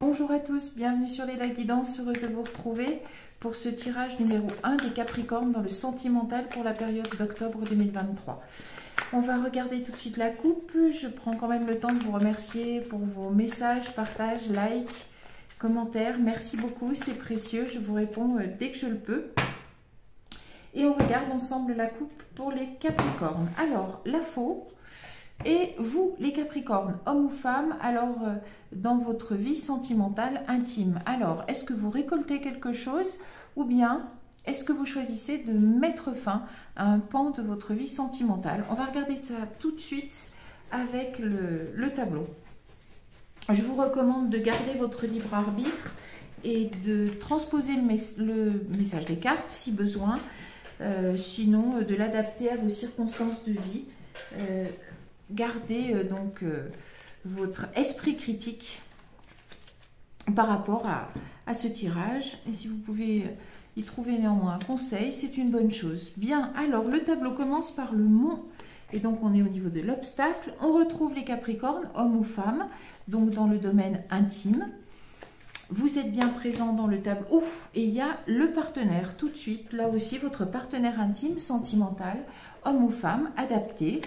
Bonjour à tous, bienvenue sur les Guidances, heureuse de vous retrouver pour ce tirage numéro 1 des Capricornes dans le sentimental pour la période d'octobre 2023. On va regarder tout de suite la coupe. Je prends quand même le temps de vous remercier pour vos messages, partages, likes, commentaires. Merci beaucoup, c'est précieux, je vous réponds dès que je le peux. Et on regarde ensemble la coupe pour les Capricornes. Alors, la faux. Et vous, les Capricornes, hommes ou femmes, alors dans votre vie sentimentale intime, alors est-ce que vous récoltez quelque chose ou bien est-ce que vous choisissez de mettre fin à un pan de votre vie sentimentale? On va regarder ça tout de suite avec le tableau. Je vous recommande de garder votre libre arbitre et de transposer le message des cartes si besoin, sinon de l'adapter à vos circonstances de vie. Gardez donc votre esprit critique par rapport à ce tirage. Et si vous pouvez y trouver néanmoins un conseil, c'est une bonne chose. Bien, alors le tableau commence par le mont. Et donc on est au niveau de l'obstacle. On retrouve les Capricornes, hommes ou femmes, donc dans le domaine intime. Vous êtes bien présent dans le tableau. Ouf, et il y a le partenaire tout de suite. Là aussi, votre partenaire intime, sentimental, homme ou femme, adapté.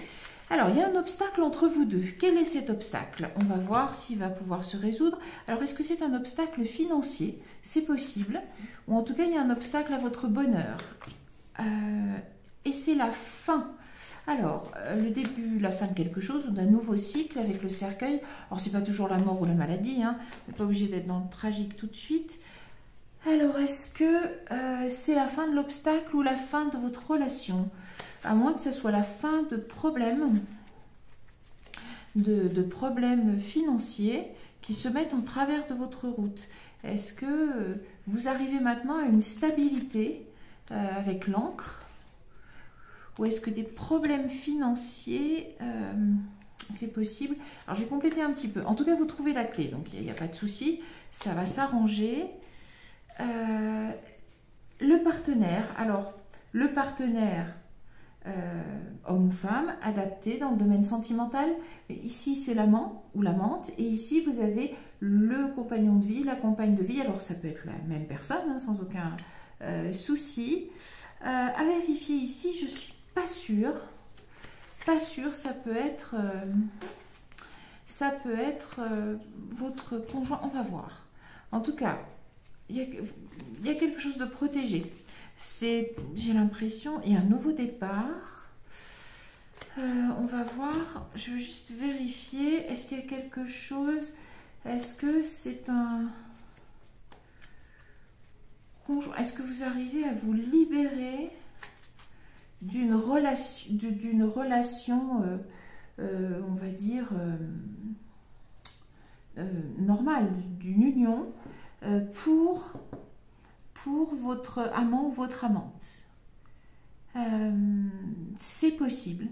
Alors, il y a un obstacle entre vous deux. Quel est cet obstacle? On va voir s'il va pouvoir se résoudre. Alors, est-ce que c'est un obstacle financier? C'est possible. Ou en tout cas, il y a un obstacle à votre bonheur. Et c'est la fin. Alors, le début, la fin de quelque chose ou d'un nouveau cycle avec le cercueil. Alors, c'est pas toujours la mort ou la maladie. Hein. Vous n'êtes pas obligé d'être dans le tragique tout de suite. Alors, est-ce que c'est la fin de l'obstacle ou la fin de votre relation? À moins que ce soit la fin de problèmes, de problèmes financiers qui se mettent en travers de votre route. Est-ce que vous arrivez maintenant à une stabilité avec l'encre? Ou est-ce que des problèmes financiers, c'est possible? Alors, je vais compléter un petit peu. En tout cas, vous trouvez la clé, donc il n'y a pas de souci. Ça va s'arranger. Le partenaire. Alors, le partenaire... homme ou femme, adapté dans le domaine sentimental. Ici, c'est l'amant ou l'amante. Et ici, vous avez le compagnon de vie, la compagne de vie. Alors, ça peut être la même personne, hein, sans aucun souci. À vérifier ici, je ne suis pas sûre. Pas sûre, ça peut être... votre conjoint. On va voir. En tout cas, il y a quelque chose de protégé. J'ai l'impression, il y a un nouveau départ. On va voir, je veux juste vérifier, est-ce qu'il y a quelque chose, est-ce que c'est un conjoint, est-ce que vous arrivez à vous libérer d'une relation, on va dire, normale, d'une union, pour votre amant ou votre amante. C'est possible.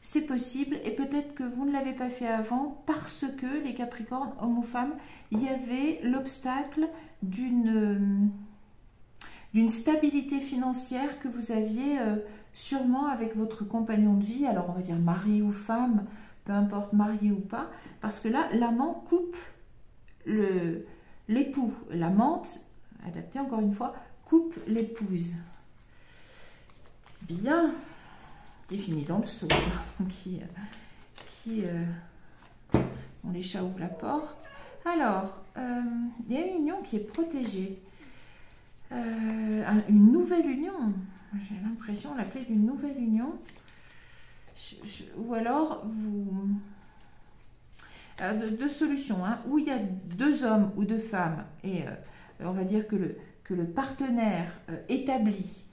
C'est possible et peut-être que vous ne l'avez pas fait avant parce que les Capricornes, hommes ou femmes, il y avait l'obstacle d'une stabilité financière que vous aviez sûrement avec votre compagnon de vie. Alors on va dire mari ou femme, peu importe marié ou pas, parce que là, l'amant coupe l'époux, l'amante, adapté encore une fois, coupe l'épouse. Bien, qui finit dans le seau. Bon, les chats ouvrent la porte. Alors, il y a une union qui est protégée. Une nouvelle union. J'ai l'impression, la clé d'une nouvelle union. Ou alors, deux solutions. Hein, où il y a deux hommes ou deux femmes et... on va dire que le partenaire établi,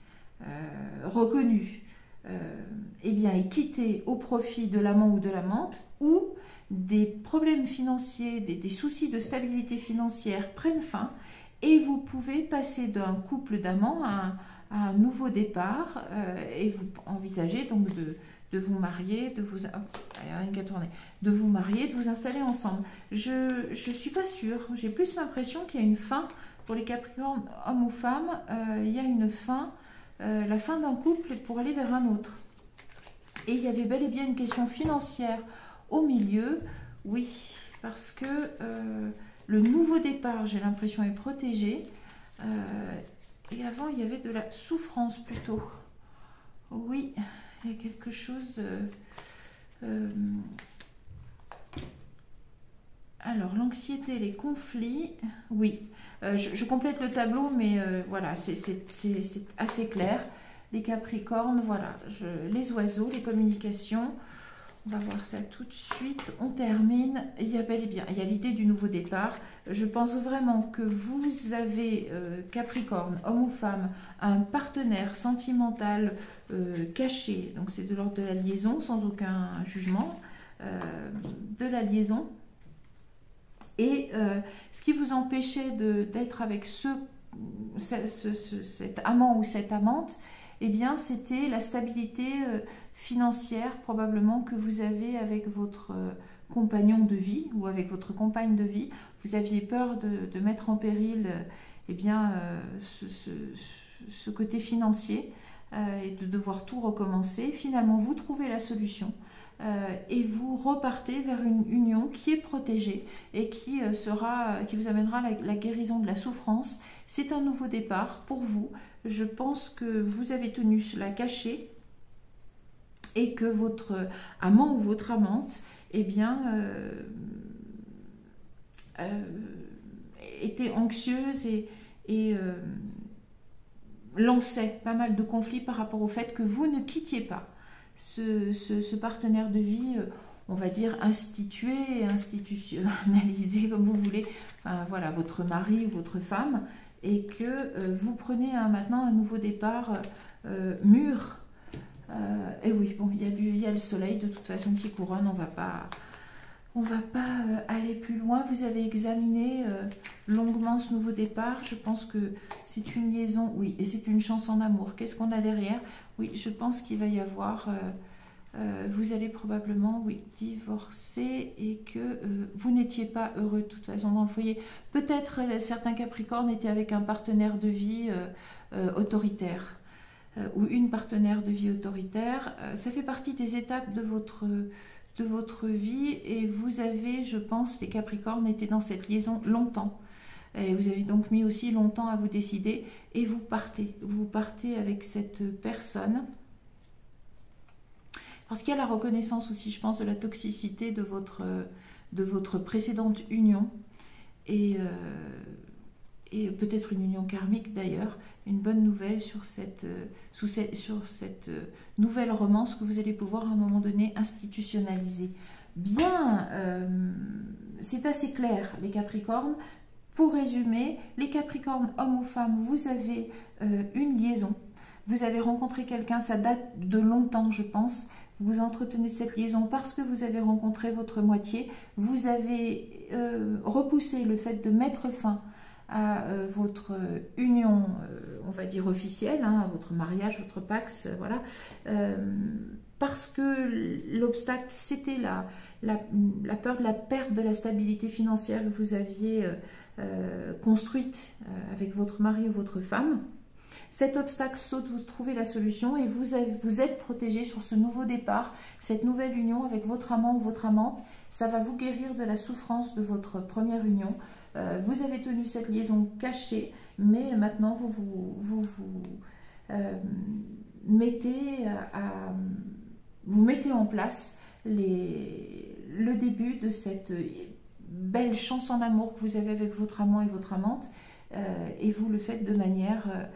reconnu, eh bien, est quitté au profit de l'amant ou de l'amante, ou des problèmes financiers, des soucis de stabilité financière prennent fin, et vous pouvez passer d'un couple d'amants à un nouveau départ, et vous envisagez donc de vous marier, de vous marier, de vous installer ensemble. Je suis pas sûre, j'ai plus l'impression qu'il y a une fin. Pour les Capricornes, hommes ou femmes, il y a une fin, la fin d'un couple pour aller vers un autre. Et il y avait bel et bien une question financière au milieu, oui, parce que le nouveau départ, j'ai l'impression, est protégé. Et avant, il y avait de la souffrance plutôt. Oui, il y a quelque chose... alors, l'anxiété, les conflits, oui. Je complète le tableau, mais voilà, c'est assez clair. Les Capricornes, voilà, les oiseaux, les communications. On va voir ça tout de suite. On termine. Il y a bel et bien, il y a l'idée du nouveau départ. Je pense vraiment que vous avez, Capricorne, homme ou femme, un partenaire sentimental caché. Donc, c'est de l'ordre de la liaison, sans aucun jugement, de la liaison. Et ce qui vous empêchait d'être avec cet amant ou cette amante, eh bien, c'était la stabilité financière probablement que vous avez avec votre compagnon de vie ou avec votre compagne de vie. Vous aviez peur de mettre en péril eh bien, ce côté financier et de devoir tout recommencer. Finalement, vous trouvez la solution. Et vous repartez vers une union qui est protégée et qui vous amènera la guérison de la souffrance. C'est un nouveau départ pour vous. Je pense que vous avez tenu cela caché et que votre amant ou votre amante, eh bien, était anxieuse et lançait pas mal de conflits par rapport au fait que vous ne quittiez pas ce partenaire de vie, on va dire institué, institutionnalisé, comme vous voulez, enfin, voilà, votre mari ou votre femme, et que vous prenez maintenant un nouveau départ mûr. Et oui, bon, il y a le soleil de toute façon qui couronne, on va pas aller plus loin. Vous avez examiné longuement ce nouveau départ. Je pense que c'est une liaison, oui, et c'est une chance en amour. Qu'est-ce qu'on a derrière? Oui, je pense qu'il va y avoir... vous allez probablement, oui, divorcer et que vous n'étiez pas heureux de toute façon dans le foyer. Peut-être certains Capricornes étaient avec un partenaire de vie autoritaire ou une partenaire de vie autoritaire. Ça fait partie des étapes de votre vie et vous avez, je pense, les Capricornes étaient dans cette liaison longtemps. Et vous avez donc mis aussi longtemps à vous décider et vous partez avec cette personne. Parce qu'il y a la reconnaissance aussi, je pense, de la toxicité de votre précédente union et peut-être une union karmique d'ailleurs, une bonne nouvelle sur cette nouvelle romance que vous allez pouvoir à un moment donné institutionnaliser. Bien, c'est assez clair les Capricornes. Pour résumer, les Capricornes, hommes ou femmes, vous avez une liaison. Vous avez rencontré quelqu'un, ça date de longtemps je pense. Vous entretenez cette liaison parce que vous avez rencontré votre moitié. Vous avez repoussé le fait de mettre fin à votre union, on va dire officielle, hein, votre mariage, votre pax, voilà. Parce que l'obstacle, c'était la peur de la perte de la stabilité financière que vous aviez construite avec votre mari ou votre femme. Cet obstacle saute, vous trouvez la solution et vous êtes protégé sur ce nouveau départ, cette nouvelle union avec votre amant ou votre amante. Ça va vous guérir de la souffrance de votre première union. Vous avez tenu cette liaison cachée, mais maintenant vous mettez en place le début de cette belle chance en amour que vous avez avec votre amant et votre amante. Et vous le faites de manière,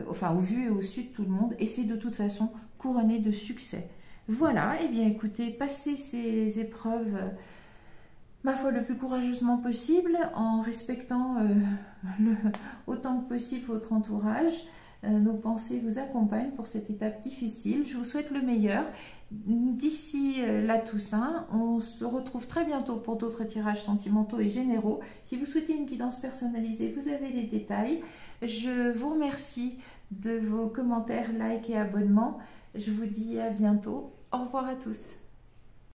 enfin au vu et au su de tout le monde, et c'est de toute façon couronné de succès. Voilà, et bien écoutez, passez ces épreuves, ma foi, le plus courageusement possible, en respectant autant que possible votre entourage. Nos pensées vous accompagnent pour cette étape difficile. Je vous souhaite le meilleur. D'ici la Toussaint, on se retrouve très bientôt pour d'autres tirages sentimentaux et généraux. Si vous souhaitez une guidance personnalisée, vous avez les détails. Je vous remercie de vos commentaires, likes et abonnements. Je vous dis à bientôt. Au revoir à tous.